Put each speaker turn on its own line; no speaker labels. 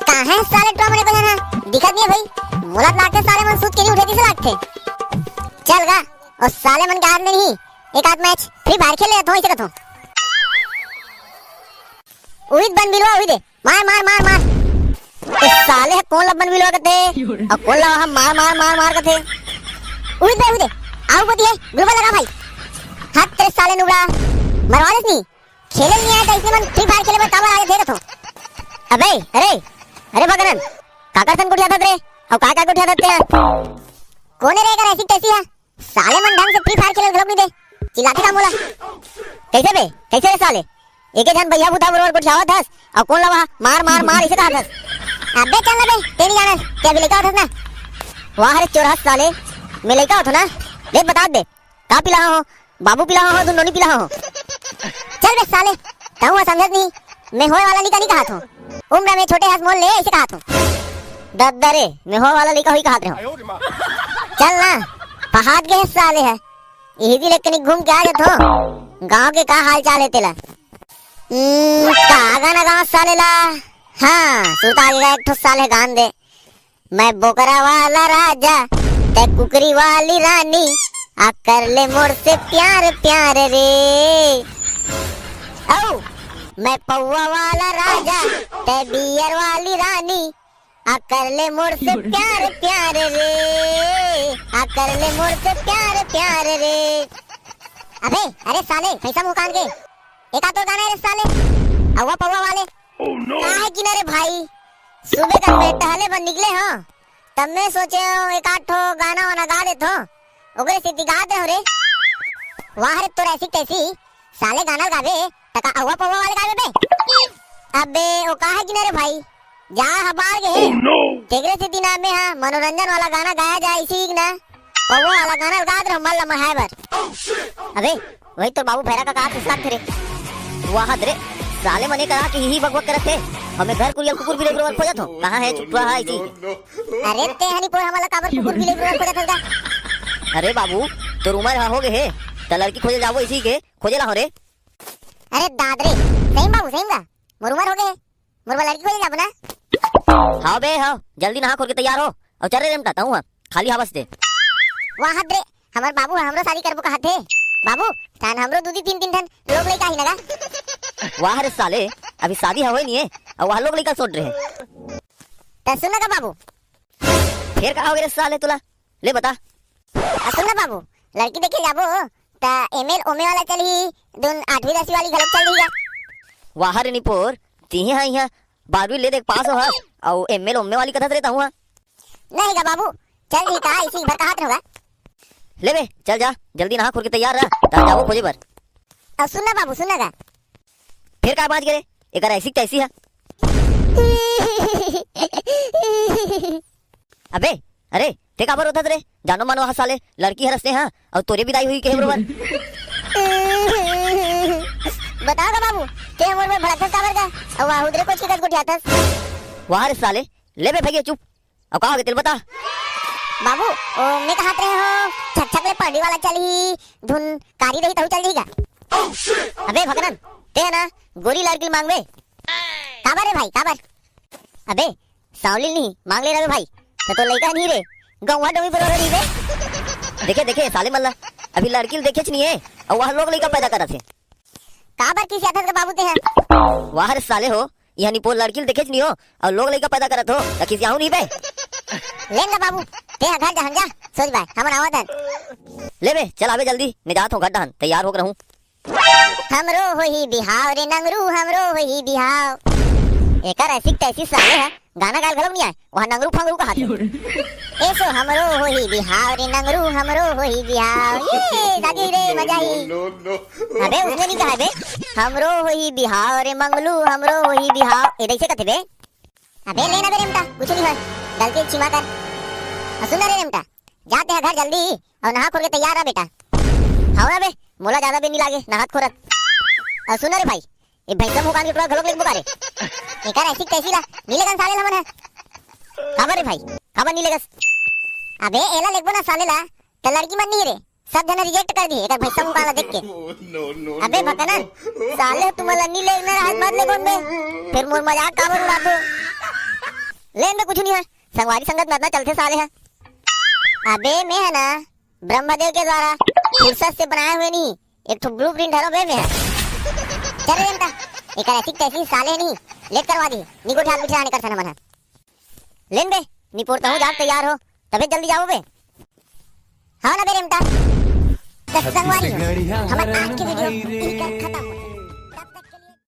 कहाँ है साले टोमरे को जाना दिखत नहीं है भाई। मुलात लागते साले मन सूत के नहीं उठे दिसे लागते। चल गा और साले मन के हाथ में नहीं एक आध मैच फ्री फायर खेल ले तो इसे कथो उहित बन बिलवा उहित दे मार मार मार मार इस साले कौन लब बन बिलवा करते और कौन ला हम मार मार मार मार करते उहित दे आओ बती है ग्रुप लगा भाई हाथ तेरे साले नुबड़ा मरवा देस नहीं खेले नहीं आया तो इसने मन फ्री फायर खेले में काबर आगे थे कथो। अबे अरे भगवान काका सन गुटिया था रे और काका गुटिया था कौन रे कर ऐसी कैसी है साले मन ढंग से फ्री फायर खेले गलत नहीं दे चिल्लाते का मोला कैसे रे साले एक जन भैया बुता बरोबर गुटियावा था और कौन लवा मार मार मार इसे कहा था। अबे चल बे तेरी जाना क्या भी लेका था ना वाह रे चोरहस साले मैं लेका था ना देख बता दे का पिला हो बाबू पिला हो दोनों नहीं पिला हो। चल बे साले कहूँ समझत नहीं मैं होए वाला लिखा नहीं कहा था उम्र में छोटे हंस मोल ले ऐसे कहा था दद्दरे मैं होए वाला लिखा हुई कहा था। चल ना पहाड़ के साले है यही भी लेकिन घूम के आ जातो गांव के का हाल चाल है तेला का गाना गांव साले ला हाँ सुरता आगे एक ठो साले गान दे मैं बोकरा वाला राजा ते कुकरी वाली रानी आ कर ले मोर से प्यार प्यार रे ओ मैं पौवा वाला राजा ते बियर वाली रानी आ कर ले मोर से प्यार प्यार रे आ कर ले मोर से प्यार प्यार रे। अबे अरे साले पैसा मुकान के एक आतो गाना रे साले अवा पौवा वाले काहे किनारे भाई सुबह का मैं टहले बन निकले हो तब मैं सोचे एक आठ गाना वाना गा देतो ओकरे सिद्धि गा दे हो रे वाह रे तोर ऐसी कैसी साले गाना गावे तका अवा पौवा वाले गावे बे। अबे ओ काहे किनारे भाई जा हबार गे तेगरे सिद्धि नाम में हां मनोरंजन वाला गाना गाया जाए इसी ना पौवा वाला गाना गा दे मल्ल महावर। अबे वही तो बाबू भैरा का कहा किसका थे रे वाह रे साले मने कहा कि यही बकबक करत थे हमें घर कुरिया कुकुर बिले बरोबर खोजत हो कहां है चुटवा है जी। अरे ते हनी पोर हमला काबर कुकुर बिले बरोबर खोजत था। अरे बाबू तो उमर हो गए है त लड़की खोजे जावो इसी के खोजे ला हो रे। अरे दादरे सही बाबू सही गा मोर उमर हो गए मोर लड़की खोजे जाबो ना हां बे हां जल्दी नहा खोल के तैयार हो और चल रे रेमटा हूं खाली हवस दे वाह रे हमार बाबू हमरो शादी करबो कहा थे बाबू थान हमरो दूधी तीन तीन ठन लोग लइका ही लगा वाह रे साले अभी शादी होई नहीं है और वह लोग लइका सोच रहे हैं त सुन का बाबू फिर का हो रे साले तुला ले बता सुन ना बाबू लड़की देखे जाबो त एमएल ओमे वाला चली दुन 8वीं 10वीं वाली गलत चल रही है वाह रे निपोर तीही हां यहां 12वीं ले देख पास हो और एमएल ओमे वाली कथा रहता हूं नहीं का बाबू चल ही का इसी भर हाथ होगा ले बे चल जा जल्दी नहा खोल के तैयार रह ता जाओ खोजे पर। अब सुन ना बाबू सुन ना फिर का बात करे एक ऐसी कैसी है अबे अरे ते काबर होता रे जानो मानो साले लड़की हरसते हां और तोरे विदाई हुई के बरोबर बताओ का बाबू ते मोर में भड़कस काबर का और वाह उधरे को चिकट गुटियातस वाह रे साले ले बे भगे चुप अब का हो गया तेल बता बाबू ओ मैं कहात रहे हो छक छक ले पढ़ी वाला चली धुन कारी रही तो चल जाएगा। अबे भगवान ते ना गोरी लड़की मांगवे काबर रे भाई काबर अबे सावली नहीं मांग ले रे भाई तो लड़का नहीं रे गौवा डोमी बरोबर नहीं रे देखे साले मल्ला अभी लड़की देखे नहीं है और वह लोग लड़का पैदा करत है काबर किसी आथत का बाबू ते है वाह रे साले हो यानी पो लड़की देखे नहीं हो और लोग लड़का पैदा करत हो त किसी आऊ नहीं बे ले ना बाबू ते घर जहां जा सोच भाई हमन आवत है ले बे चल आवे जल्दी मैं जात हूं घर दहन तैयार होकर रहूं हमरो होई बिहाव रे नंगरू हमरो होई बिहाव एकर ऐसी तैसी साले है गाना गाल गलम नहीं है वहां नंगरू फंगरू का हाथ ऐसो हमरो होई बिहाव रे नंगरू हमरो होई बिहाव ये दादी रे मजा ही अबे उसने नहीं कहा बे हमरो होई बिहाव रे मंगलू हमरो होई बिहाव ए कैसे कहते बे अबे लेना बे रेमटा कुछ नहीं है गलती छिमा कर सुन रे रेमटा जाते हैं घर जल्दी और नहा खोल के तैयार है बेटा हां ना बे मोला ज्यादा भी नहीं लागे नहात खोरत और सुन रे भाई ये भैंसा मुकान के टोला घलोक लेक बुकारे एकर ऐसी कैसी ला नीले गन साले हमन है खबर रे भाई खबर नीले गस अबे एला लेकबो ना साले ला त लड़की मन नहीं रे सब जन रिजेक्ट कर दी एकर भैंसा मुकान देख के अबे भकना साले तुमला नीले ना हाथ मार ले कोन में फिर मोर मजाक काबर उड़ातो लेन में कुछ नहीं है, संगवारी संगत में चलते साले हैं। अबे मैं है ना ब्रह्मदेव के द्वारा फुर्सत से बनाए हुए नहीं, एक तो ब्लूप्रिंट है बे में है। चल रे बेटा, एक ऐसी तैसी साले नहीं लेट करवा दी, निको ठाल बिठा नहीं कर सना मना। लेन बे निपोड़ता हूँ, जाग तैयार हो तबे जल्दी जाओ बे। हाँ ना बे रेमटा, संगवारी हमारे आज की वीडियो खत्म।